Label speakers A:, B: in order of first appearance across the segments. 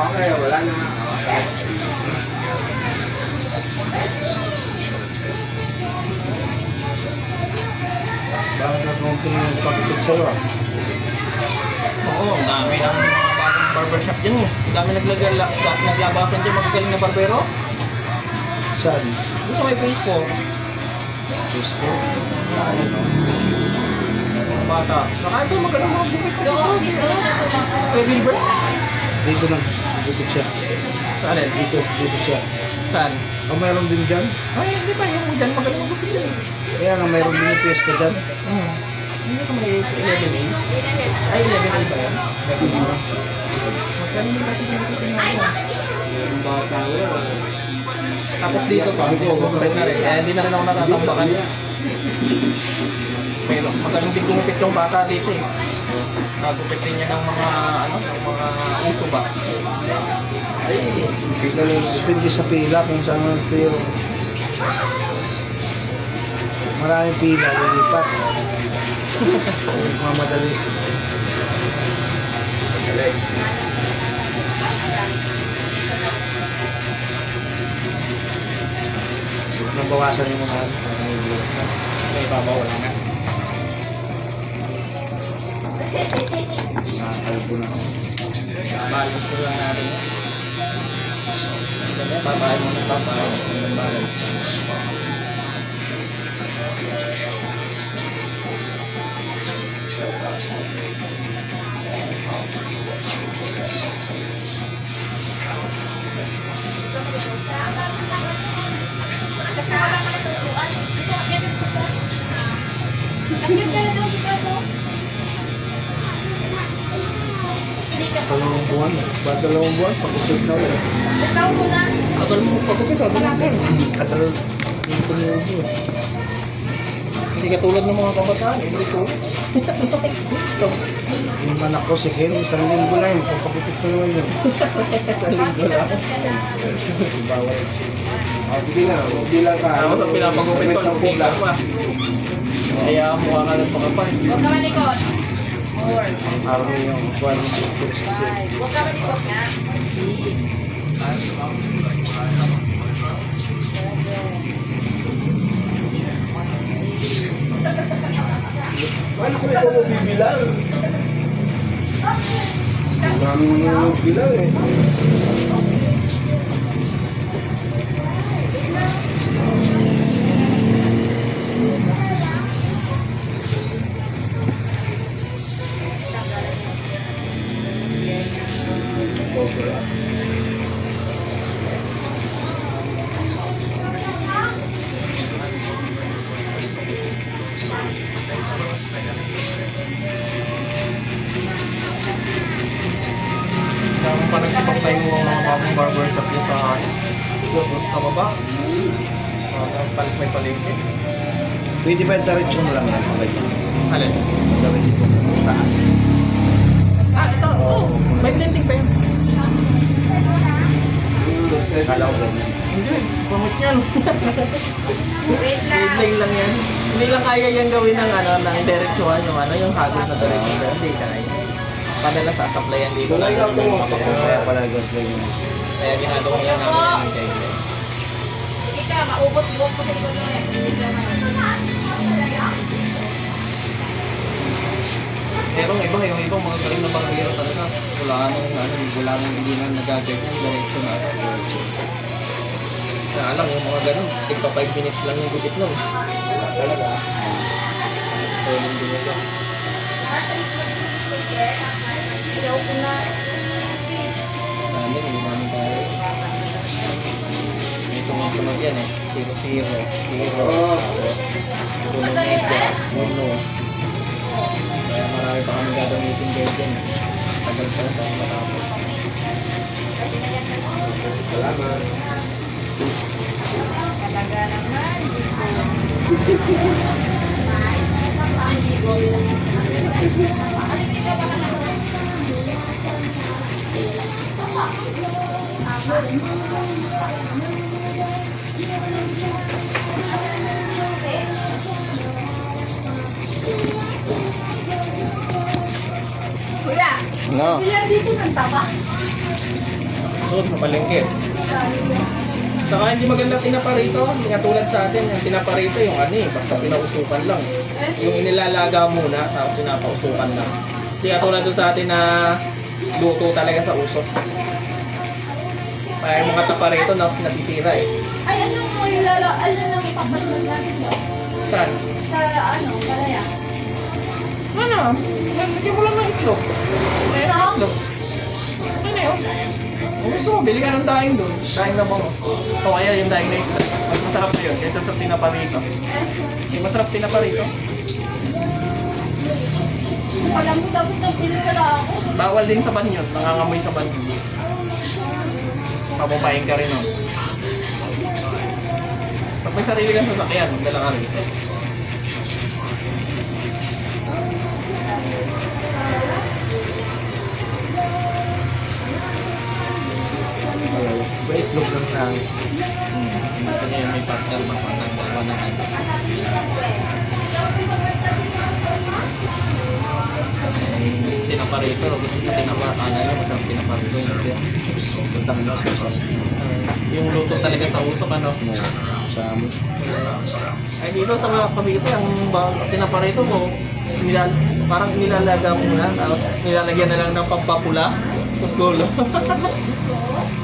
A: Okay, wala na.
B: Bakit nag-company yung pagkakit sa'yo ah?
C: Oo, ang dami ng mga bagong barbershop dyan eh. Ang dami naglabasan dyan magagaling na barbero.
B: Saan?
C: Doon sa may face po.
B: Gusto?
C: Mga bata. Saka ito magaling mga bukit ko dito. Kay Wilbert?
B: Dito lang. Dito siya.
C: Saan?
B: Dito siya.
C: Saan?
B: O mayroon din dyan?
C: Ay, hindi pa. Yung dyan magaling mga bukit dyan.
B: Kaya nga mayroon din yung fiesta dyan.
C: Hindi ka may 11A? Ay, 11A ba yan? Magkano din kasi pinagtitingnan ko?
A: Yung bata ko.
C: Tapos dito pa, bukit na rin. Eh, hindi na rin ako natatambakan. Pero magaling din gumupit yung bata dito eh. Nagupit din niya ng mga, ng mga uso ba?
B: Depende sa pila kung saan ang pero maraming pila, lilipat. Mamadali. Nabawasan yung mga
C: May ibabaw wala nga.
B: nakakalbo na.
C: Balance ko lang natin. Babay mo na babay. Balance.
B: Dalawang buwan. Ba't dalawang buwan? Pag-upit na ulit.
C: Tagal mo pagkupit, tagal na rin.
B: Tagal. Dito niyo yun.
C: Hindi katulad ng mga kabataan, hindi ko.
B: Yung anak ko si Ken, isang linggo na yun. Pagpapupit ko naman yun. Isang linggo lang. Bawal siya.
A: Sige na, bilang ka.
C: Ako sa pinapagupit ko, lumping ka pa. Kaya mukha ka ng pagkapal.
D: Huwag ka malikot. More.
B: Ang army yung kuwan ng pulis kasi.
D: Huwag ka malikot nga.
A: Paano ko ikaw mo bibilang? Ang dami mo nang bilang eh.
C: Kaya parang sipagtay mo ang mga bagong barbershop niya sa baba. May palengke.
B: Pwede ba diretso mo lang yan? Mga ganyan.
C: Alin?
B: Diretso mo lang. Taas.
C: Ito. Oh, may blending pa yan.
B: Kala ko ganyan.
C: Hindi, pamit yan.
D: Wait lang.
C: Blending lang yan. Hindi lang kaya yan gawin ng ng diretsuhan yung hagod na diretso. Hindi kaya. Padala sa supplyan dito.
B: Kaya pala ganyan.
C: Kaya ginagawa niya namin yan kay
D: Sige ka, maubos buhok ko sa likod mo eh. Hindi ka naman.
C: Pero yung ibang mga galing na barbero talaga. Wala nang hindi na nagaganyan. Diretso na. Kaya lang yung mga ganun. Tigpa 5 minutes lang yung gupit nun. Wala talaga. So, hindi nila.
D: Ilaw ko na.
C: Namin tayo. sunod yan eh. 0-0, 0,
A: Oo.
C: puno media, puno. Kaya marami pa kami gagamitin kayo dyan. Tagal pa lang tayo matapos.
A: Salamat.
D: Talaga naman. Kuya,
C: No.
D: ilan dito ng taba?
C: Suot sa palengke. Saka hindi maganda tinapa rito. Hindi nga tulad sa atin. Yung tinapa rito yung ano eh. Basta pinausukan lang. Yung inilalaga muna tapos pinapausukan lang. Hindi nga tulad doon sa atin na luto talaga sa usok. Kaya yung mga tapa rito na nasisira eh.
D: Ay, ano mo ano lang ipapatlan natin daw?
C: Saan?
D: Sa ano, palaya.
C: Ano? Lagyan mo lang ng itlog.
D: Pero,
C: Itlog. Ano yun? Kung gusto mo, bili ka ng daing doon. Daing na bango. O kaya yung daing na isda. Mas masarap na yun kaysa sa tinapa rito. Masarap tinapa rito.
D: alam mo dapat na pinala ako.
C: Bawal din sa banyo. Nangangamoy sa banyo. Papapain ka rin, no? Pag may sarili kang sasakyan, dala ka rin.
B: May itlog lang lang.
C: Gusto niya yung may partner magpapagdalawa na ano. Tinapa rito, gusto niya tinapa. Ano niya, masarap tinapa rito.
B: Tantang na sa
C: Yung luto talaga sa usok, ano?
B: sa amin.
C: Ay dito sa mga Cavite, ang tinapa rito mo, parang nilalaga mo na, tapos nilalagyan na lang ng pampapula. Gulo.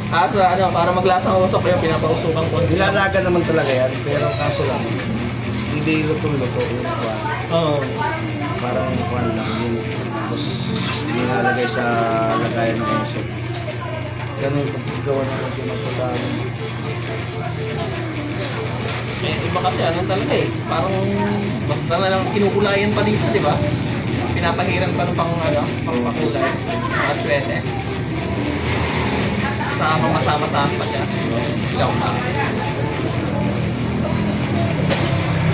C: Kaso ano, para maglasa ang usok yung pinapausukan ko.
B: Nilalaga naman talaga yan, pero kaso lang, hindi lutong-luto yung kwan.
C: Oo.
B: Parang kwan lang yun. Tapos nilalagay sa lagayan ng usok. Ganun yung paggawa ng tinapa sa amin.
C: Eh, iba kasi ano talaga eh. Parang basta na lang kinukulayan pa dito, di ba? Pinapahiran pa ng pang pakulay. Mga tswete. Sama masama-sama pa siya. Ilaw pa.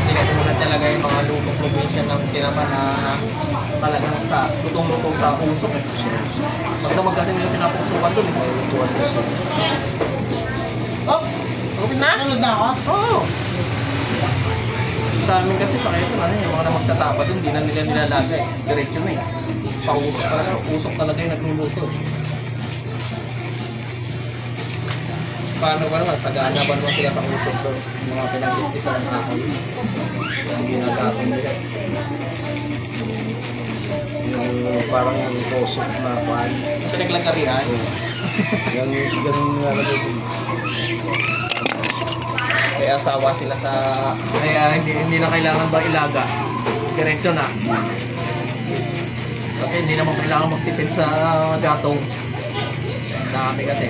C: Hindi ka tulad talaga yung mga lutong probinsya ng tinapa na talagang sa lutong-lutong sa usok eh. Magdamag kasi nila pinapusukan dun eh.
B: May lutuan kasi.
C: Oh! Okay na?
B: Sunod na ako?
C: Oo! Sa amin kasi sa Quezon, ano yung mga na magtatapa dun, hindi na nila nilalagay. Diretso na eh. Pausok talaga, usok talaga yung nagluluto. Paano ba naman? Sagana ba naman sila sa usok doon? Yung mga pinag-istisan ng ako yun. Yung ginagapon nila.
B: Yung parang usok na kwan.
C: Pinaglagarihan.
B: Yung ganun nilalagay din.
C: Kaya asawa sila sa... Kaya hindi na kailangan ba ilaga. Diretso na. Kasi hindi naman kailangan magtipid sa gatong. Dami kasi.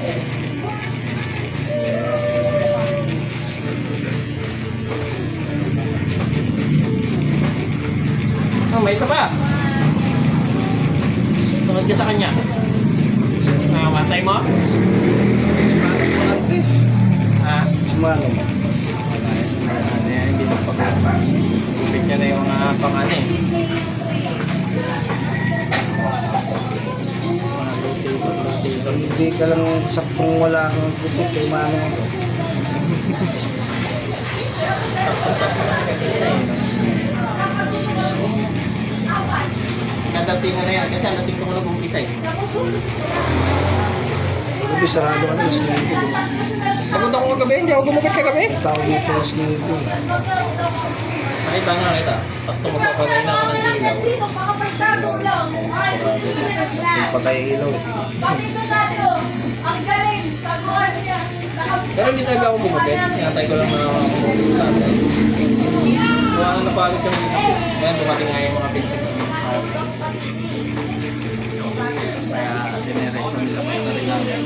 C: Oh, may isa pa. Tunod ka sa kanya. Matay mo?
B: Pakante.
C: Ha?
B: Sumanong.
C: Hindi magpapagpa. Tupit niya na yung mga pangano eh. Mga rotator.
B: Hindi ka lang saktong wala kang putik kay Manong.
C: Ganda mo na yan kasi alas 5 mo na bumpisa eh.
B: Gabi sarado ka na, alas 9 ko.
C: Pagod ako kagabi, hindi ako gumupit kagabi.
B: Tao dito alas 9 ko.
C: Nakita nga kita. Takto magpapatay na ako ng ilaw.
D: Dito, makapagtagong lang. Ay, susunod na.
B: Patay ilaw.
D: Bakit na sabi ko? Ang galing, taguan niya.
C: Pero hindi talaga ako gumupit. Tinatay ko lang na tatay. Kung ano napalit yung dito. Ngayon dumating nga yung mga pinsan. Kaya generation nila mas na rin namin.